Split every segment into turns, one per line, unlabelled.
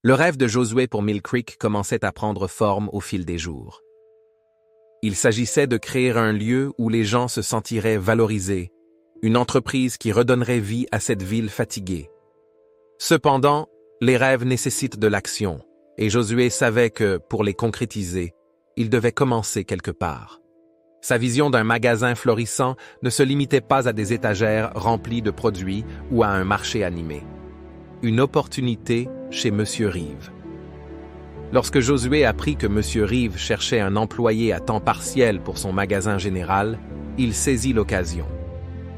Le rêve de Josué pour Mill Creek commençait à prendre forme au fil des jours. Il s'agissait de créer un lieu où les gens se sentiraient valorisés, une entreprise qui redonnerait vie à cette ville fatiguée. Cependant, les rêves nécessitent de l'action, et Josué savait que, pour les concrétiser, il devait commencer quelque part. Sa vision d'un magasin florissant ne se limitait pas à des étagères remplies de produits ou à un marché animé. Une opportunité chez M. Rive. Lorsque Josué apprit que M. Rive cherchait un employé à temps partiel pour son magasin général, il saisit l'occasion.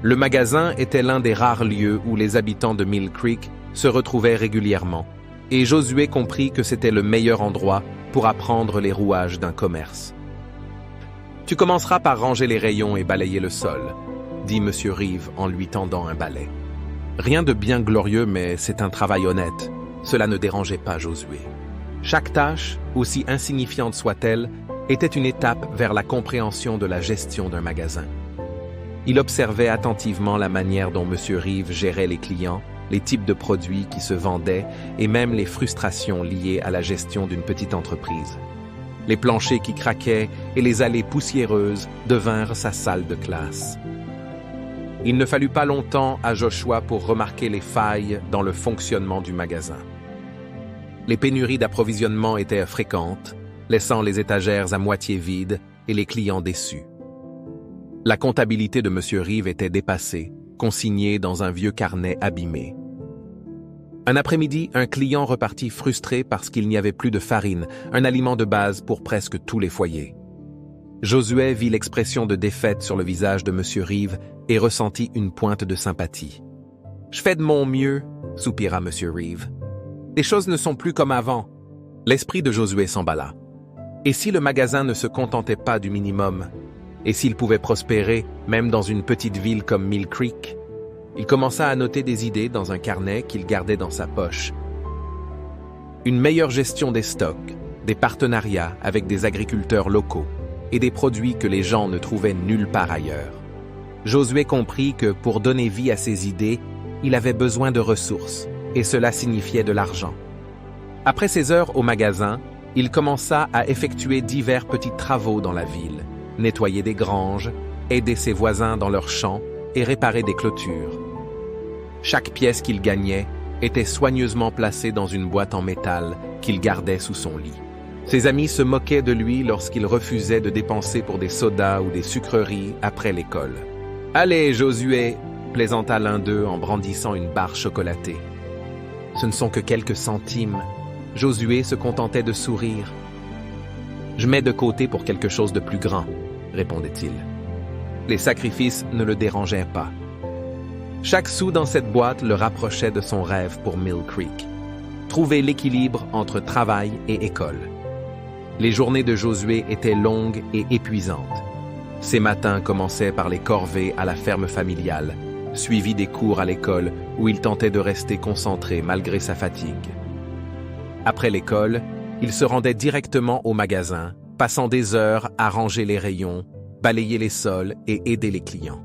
Le magasin était l'un des rares lieux où les habitants de Mill Creek se retrouvaient régulièrement, et Josué comprit que c'était le meilleur endroit pour apprendre les rouages d'un commerce. « Tu commenceras par ranger les rayons et balayer le sol », dit M. Rive en lui tendant un balai. Rien de bien glorieux, mais c'est un travail honnête. Cela ne dérangeait pas Josué. Chaque tâche, aussi insignifiante soit-elle, était une étape vers la compréhension de la gestion d'un magasin. Il observait attentivement la manière dont M. Rive gérait les clients, les types de produits qui se vendaient et même les frustrations liées à la gestion d'une petite entreprise. Les planchers qui craquaient et les allées poussiéreuses devinrent sa salle de classe. Il ne fallut pas longtemps à Joshua pour remarquer les failles dans le fonctionnement du magasin. Les pénuries d'approvisionnement étaient fréquentes, laissant les étagères à moitié vides et les clients déçus. La comptabilité de M. Rive était dépassée, consignée dans un vieux carnet abîmé. Un après-midi, un client repartit frustré parce qu'il n'y avait plus de farine, un aliment de base pour presque tous les foyers. Josué vit l'expression de défaite sur le visage de M. Rive et ressentit une pointe de sympathie. « Je fais de mon mieux », soupira M. Rive. « Les choses ne sont plus comme avant. » L'esprit de Josué s'emballa. Et si le magasin ne se contentait pas du minimum? Et s'il pouvait prospérer, même dans une petite ville comme Mill Creek? Il commença à noter des idées dans un carnet qu'il gardait dans sa poche. Une meilleure gestion des stocks, des partenariats avec des agriculteurs locaux et des produits que les gens ne trouvaient nulle part ailleurs. Josué comprit que pour donner vie à ses idées, il avait besoin de ressources, et cela signifiait de l'argent. Après ses heures au magasin, il commença à effectuer divers petits travaux dans la ville, nettoyer des granges, aider ses voisins dans leurs champs et réparer des clôtures. Chaque pièce qu'il gagnait était soigneusement placée dans une boîte en métal qu'il gardait sous son lit. Ses amis se moquaient de lui lorsqu'il refusait de dépenser pour des sodas ou des sucreries après l'école. « Allez, Josué !» plaisanta l'un d'eux en brandissant une barre chocolatée. « Ce ne sont que quelques centimes. » Josué se contentait de sourire. « Je mets de côté pour quelque chose de plus grand, » répondait-il. Les sacrifices ne le dérangeaient pas. Chaque sou dans cette boîte le rapprochait de son rêve pour Mill Creek. Trouver l'équilibre entre travail et école. Les journées de Josué étaient longues et épuisantes. Ses matins commençaient par les corvées à la ferme familiale, suivis des cours à l'école où il tentait de rester concentré malgré sa fatigue. Après l'école, il se rendait directement au magasin, passant des heures à ranger les rayons, balayer les sols et aider les clients.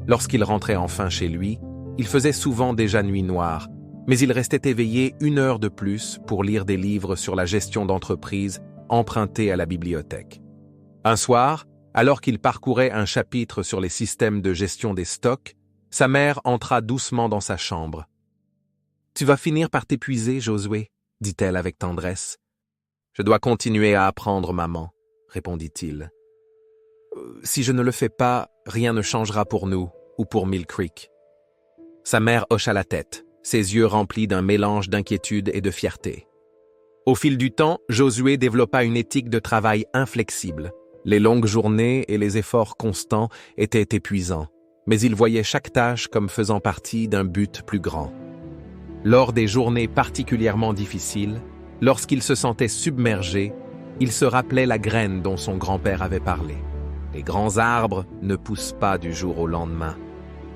Lorsqu'il rentrait enfin chez lui, il faisait souvent déjà nuit noire, mais il restait éveillé 1 heure de plus pour lire des livres sur la gestion d'entreprise empruntés à la bibliothèque. Un soir, alors qu'il parcourait un chapitre sur les systèmes de gestion des stocks, sa mère entra doucement dans sa chambre. « Tu vas finir par t'épuiser, Josué », dit-elle avec tendresse. « Je dois continuer à apprendre, maman », répondit-il. « Si je ne le fais pas, rien ne changera pour nous ou pour Mill Creek. » Sa mère hocha la tête, ses yeux remplis d'un mélange d'inquiétude et de fierté. Au fil du temps, Josué développa une éthique de travail inflexible. Les longues journées et les efforts constants étaient épuisants, mais il voyait chaque tâche comme faisant partie d'un but plus grand. Lors des journées particulièrement difficiles, lorsqu'il se sentait submergé, il se rappelait la graine dont son grand-père avait parlé. « Les grands arbres ne poussent pas du jour au lendemain »,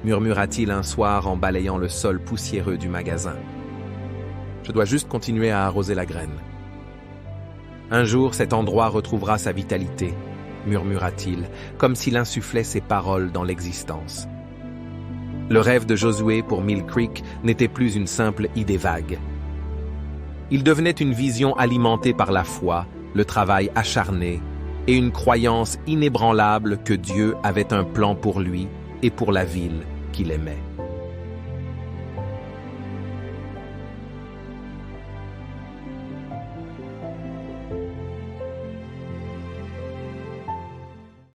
murmura-t-il un soir en balayant le sol poussiéreux du magasin. « Je dois juste continuer à arroser la graine. » Un jour, cet endroit retrouvera sa vitalité, murmura-t-il, comme s'il insufflait ses paroles dans l'existence. Le rêve de Josué pour Mill Creek n'était plus une simple idée vague. Il devenait une vision alimentée par la foi, le travail acharné et une croyance inébranlable que Dieu avait un plan pour lui et pour la ville qu'il aimait.